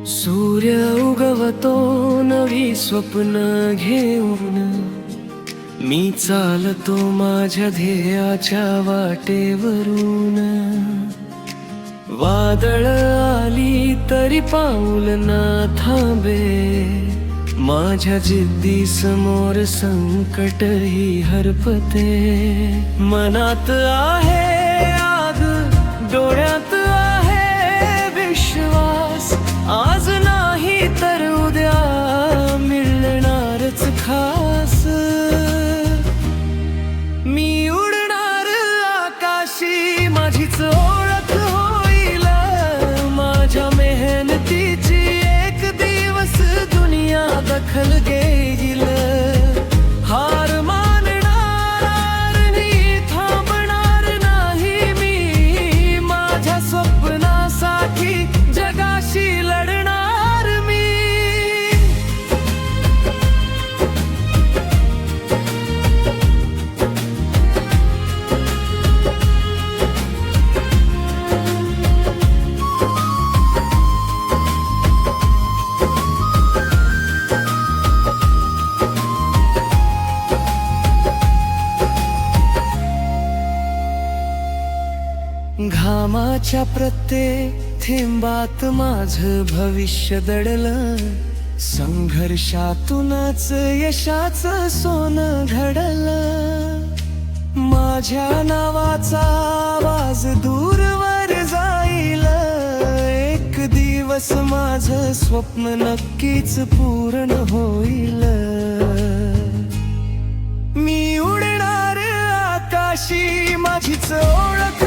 सूर्य उगवतो नवी स्वप्न घेऊन, मी चालतो माझ्या ध्येयाच्या वाटेवरून. वादळ आली तरी पाऊल न थांबे, माझ्या जिद्दी समोर संकटही हरपते. मनात आहे आग, डोळ्यात आहे विश्वास, आज नाही तर उद्या मिळणारच खास. मी उडणार आकाशी, माझीच ओळख होईल, माझ्या मेहनतीची एक दिवस दुनिया दखल घेईल. हार मानणार नाही, थांबणार नाही मी, माझ्या स्वप्नासाठी जगाशी लढणार मी. घामाच्या प्रत्येक थेंबात माझं भविष्य दडलं, संघर्षातूनच यशाचं सोनं घडलं. माझ्या नावाचा आवाज दूरवर जाईल, एक दिवस माझं स्वप्न नक्कीच पूर्ण होईल. मी उडणार आकाशी, माझीच ओळख